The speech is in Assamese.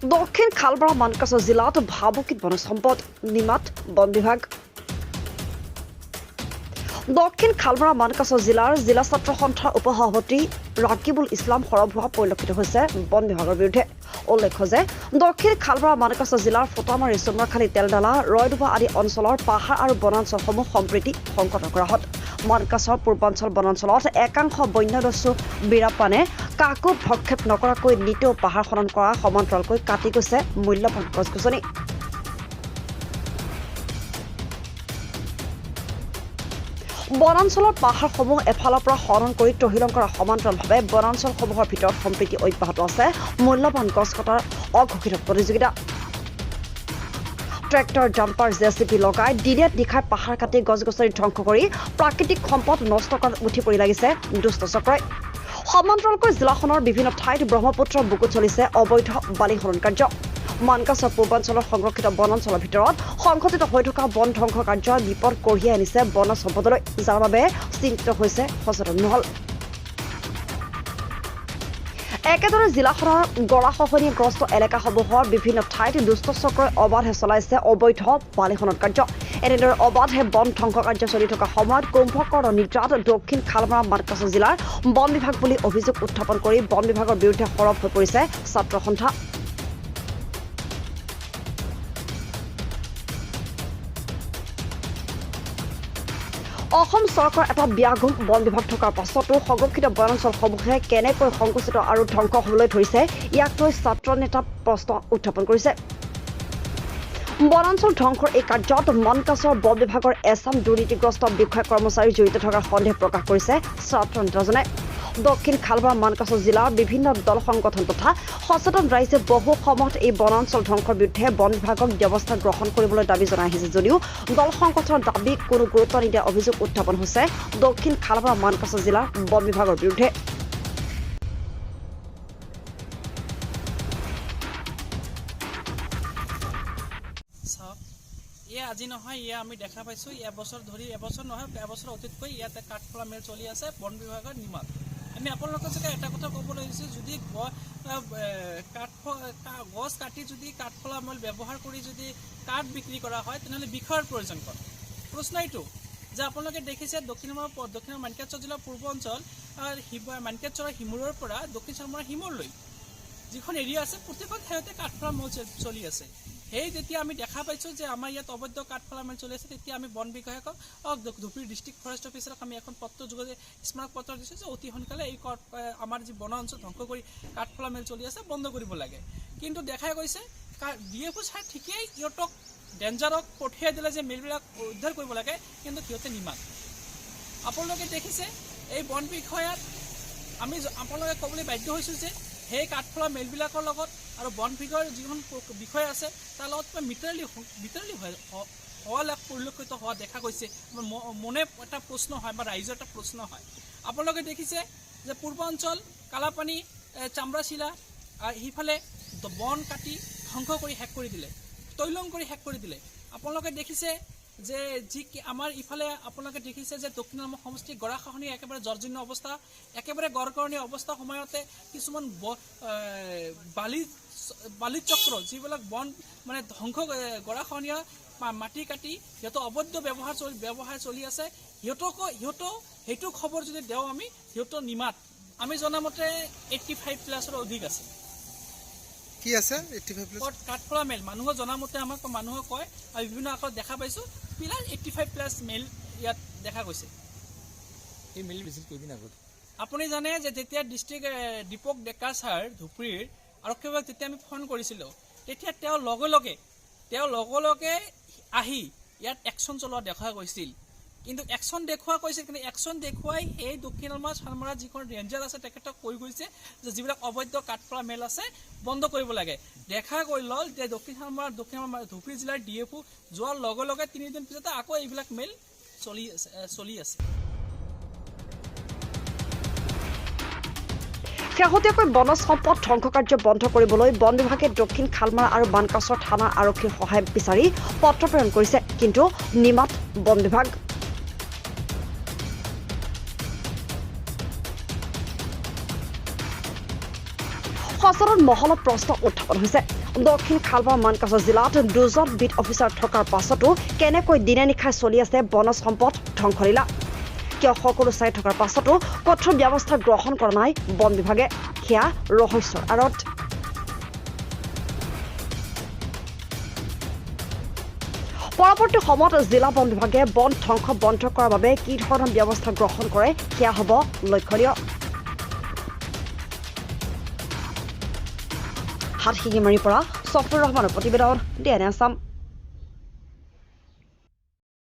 দক্ষিণ খালপাৰা মানকাছ জিলাত ভাবুকিত বনজ সম্পদ নিমাত বন বিভাগ দক্ষিণ খালপাৰা মানকাছ জিলাৰ জিলা ছাত্ৰ সন্থাৰ উপসভাপতি ৰাকিবুল ইছলাম সৰব হোৱা পৰিলক্ষিত হৈছে বন বিভাগৰ বিৰুদ্ধে। উল্লেখ্য যে দক্ষিণ খালপাৰা মানকাছ জিলাৰ ফটামাৰী চমৰাখালী তেলডালা ৰয়ডুবা আদি অঞ্চলৰ পাহাৰ আৰু বনাঞ্চলসমূহ সম্প্ৰীতি সংকট কৰাহত মানকাছৰ পূৰ্বাঞ্চল বনাঞ্চলত একাংশ বন্যদস্যু বীৰাপানে কাকো ভক্ষেপ নকৰাকৈ নিতৌ পাহাৰ খনন কৰা সমান্তৰালকৈ কাটি গৈছে মূল্যৱান গছ-গছনি। বনাঞ্চলৰ পাহাৰসমূহ এফালৰ পৰা খনন কৰি তহিলং কৰা সমান্তৰালভাৱে বনাঞ্চলসমূহৰ ভিতৰত সম্প্ৰীতি অব্যাহত আছে মূল্যৱান গছ কটাৰ অঘোষিত প্ৰতিযোগিতা। ট্ৰেক্টৰ ডাম্পাৰ জেচিপি লগাই দিনে নিশাই পাহাৰ কাটি গছ-গছনি ধ্বংস কৰি প্ৰাকৃতিক সম্পদ নষ্ট কৰাত উঠি পৰি লাগিছে দুষ্ট চক্ৰই। সমান্তৰালকৈ জিলাখনৰ বিভিন্ন ঠাইত ব্ৰহ্মপুত্ৰৰ বুকুত চলিছে অবৈধ বালি খনন কাৰ্য। মানকাছৰ পূৰ্বাঞ্চলৰ সংৰক্ষিত বনাঞ্চলৰ ভিতৰত সংঘটিত হৈ থকা বন ধ্বংস কাৰ্যই বিপদ কঢ়িয়াই আনিছে বনজ সম্পদলৈ, যাৰ বাবে চিন্তিত হৈছে সচেতন মহল। একেদৰে জিলাখনৰ গৰাখহনীয়াগ্ৰস্ত এলেকাসমূহৰ বিভিন্ন ঠাইত দুষ্ট চক্ৰই অবাধে চলাইছে অবৈধ বালি খনন কাৰ্য। এনেদৰে অবাধে বন ধ্বংস কাৰ্য চলি থকা সময়ত কুম্ভকৰ্ণ নিদ্ৰাত দক্ষিণ খালপাৰা মানকাছ জিলাৰ বন বিভাগ বুলি অভিযোগ উত্থাপন কৰি বন বিভাগৰ বিৰুদ্ধে সৰব হৈ পৰিছে ছাত্ৰ সন্থা। অসম চৰকাৰৰ এটা ব্যাঘুম বন বিভাগ থকাৰ পাছতো সংৰক্ষিত বনাঞ্চলসমূহে কেনেকৈ সংকুচিত আৰু ধ্বংস হ'বলৈ ধৰিছে, ইয়াক লৈ ছাত্ৰ নেতা প্ৰশ্ন উত্থাপন কৰিছে। বনাঞ্চল ধ্বংসৰ এই কাৰ্যত মানকাছৰ বন বিভাগৰ এছাম দুৰ্নীতিগ্ৰস্ত বিষয়া কৰ্মচাৰী জড়িত থকাৰ সন্দেহ প্ৰকাশ কৰিছে ছাত্ৰ নেতাজনে। দক্ষিণ খালপাৰা মানকাছ জিলাৰ বিভিন্ন দল সংগঠন তথা সচেতন ৰাইজে বহু সময়ত এই বনাঞ্চল ধ্বংসৰ বিৰুদ্ধে বন বিভাগক ব্যৱস্থা গ্ৰহণ কৰিবলৈ দাবী জনাই আহিছে যদিও দল সংগঠনৰ দাবীক কোনো গুৰুত্ব নিদিয়া অভিযোগ উত্থাপন হৈছে দক্ষিণ খালপাৰা মানকাছ জিলাৰ বন বিভাগৰ বিৰুদ্ধে। আজি নহয়, আমি দেখা পাইছোঁ এবছৰ ধৰি, এবছৰ নহয় এবছৰ অতীতকৈ ইয়াতে কাঠফলা মেল চলি আছে বন বিভাগৰ নিমাত। আমি আপোনালোকৰ চাগে এটা কথা ক'ব লাগিছে, যদি গছ কাটি যদি কাঠফলা মেল ব্যৱহাৰ কৰি যদি কাঠ বিক্ৰী কৰা হয় তেনেহ'লে বিষয়ৰ প্ৰয়োজন ক'ত? প্ৰশ্ন এইটো যে আপোনালোকে দেখিছে দক্ষিণৰ মানকাছৰ জিলাৰ পূৰ্ব অঞ্চল মানকাছৰৰ হিমুৰৰ পৰা দক্ষিণ চালমাৰা হিমুৰলৈ যিখন এৰিয়া আছে প্ৰত্যেকখন ঠাইতে কাঠফলা মেল চলি আছে। সেই যেতিয়া আমি দেখা পাইছোঁ যে আমাৰ ইয়াত অবৈধ কাঠফলা মেল চলি আছে, তেতিয়া আমি বন বিভাগক ধুবুৰী ডিষ্ট্ৰিক্ট ফৰেষ্ট অফিচাৰক আমি এখন পত্ৰ যোগে স্মাৰক পত্ৰ দিছোঁ যে অতি সোনকালে এই আমাৰ যি বন অঞ্চল ধ্বংস কৰি কাঠফলা মেল চলি আছে বন্ধ কৰিব লাগে। কিন্তু দেখা গৈছে DFO ছাৰ ঠিকেই সিহঁতক ডেঞ্জাৰক পঠিয়াই দিলে যে মেলবিলাক উদ্ধাৰ কৰিব লাগে, কিন্তু সিহঁতে নিমাত। আপোনালোকে দেখিছে এই বন বিষয়াত আপোনালোকে ক'বলৈ বাধ্য হৈছোঁ যে সেই কাঠফলা মেলবিলাকৰ লগত আৰু বন বিভাগৰ যিখন বিষয় আছে তাৰ লগত মিটাৰলি হোৱা লাভ পৰিলক্ষিত হোৱা দেখা গৈছে। মনে এটা প্ৰশ্ন হয় বা ৰাইজৰ এটা প্ৰশ্ন হয়। আপোনালোকে দেখিছে যে পূৰ্বাঞ্চল কালাপানী চামৰাচিলা সিফালে বন কাটি ধ্বংস কৰি শেষ কৰি দিলে, তৈলং কৰি শেষ কৰি দিলে। আপোনালোকে দেখিছে যে আমাৰ ইফালে আপোনালোকে দেখিছে যে দক্ষিণ অসম সমষ্টি গৰাখহনীয়া একেবাৰে জৰ্জন্য অৱস্থা, একেবাৰে গড়গড়নীয় অৱস্থা সময়তে কিছুমান বালিচক্ৰ যিবিলাক বন মানে ধ্বংস গৰাখহনীয়া মাটি কাটি সিহঁতৰ অবৈধ ব্যৱহাৰ চলি আছে। সিহঁতও সেইটো খবৰ যদি দেওঁ আমি, সিহঁতৰ নিমাত আমি জনামতে 85+ অধিক আছে। কি আছে 85+ কাঠফলা মেল মানুহৰ জনামতে আমাক মানুহে কয়, আৰু বিভিন্ন আকাৰত দেখা পাইছোঁ পিলাৰ 85+ মেল ইয়াত দেখা গৈছে। এই মেল ভিজিট কৰিবিন আগত আপুনি জানে যে যেতিয়া ডিষ্ট্ৰিক্ট দীপক ডেকা ছাৰ ধুবুৰীৰ আৰক্ষী বিভাগ যেতিয়া আমি ফোন কৰিছিলোঁ, তেতিয়া তেওঁ লগে লগে আহি ইয়াত একশ্যন চলোৱা দেখা গৈছিল। কিন্তু একশ্যন দেখুৱাই সেই দক্ষিণ চালমাৰা যিখন ৰেঞ্জাৰ আছে তেখেতক কৈ গৈছে যে যিবিলাক অবৈধ কাঠফলা মেল আছে বন্ধ কৰিব লাগে। দেখা গৈ ল'ল যে দক্ষিণ ধুবুৰী জিলাৰ DFO যোৱাৰ লগে লগে 3 দিন পিছতে আকৌ এইবিলাক মেল চলি আছে। শেহতীয়াকৈ বনজ সম্পদ ধ্বংস কাৰ্য বন্ধ কৰিবলৈ বন বিভাগে দক্ষিণ খালমাৰা আৰু মানকাছৰ থানা আৰক্ষীৰ সহায় বিচাৰি পত্ৰ প্ৰেৰণ কৰিছে, কিন্তু নিমাত বন বিভাগ। সচেতন মহলত প্ৰশ্ন উত্থাপন হৈছে। দক্ষিণ খালবাৰ মানকাছ জিলাত 2জন বিট অফিচাৰ থকাৰ পাছতো কেনেকৈ দিনে নিশাই চলি আছে বনজ সম্পদ ধ্বংসলীলা কিয় সকলো চাই থকাৰ পাছতো কঠোৰ ব্যৱস্থা গ্ৰহণ কৰা নাই বন বিভাগে সেয়া ৰহস্যৰ আঁৰত পৰৱৰ্তী সময়ত জিলা বন বিভাগে বন ধ্বংস বন্ধ কৰাৰ বাবে কি ধৰণৰ ব্যৱস্থা গ্ৰহণ কৰে সেয়া হ'ব লক্ষণীয় হাতশিঙিমাৰীৰ পৰা ছফুৰ ৰহমানৰ প্ৰতিবেদন DNA আছাম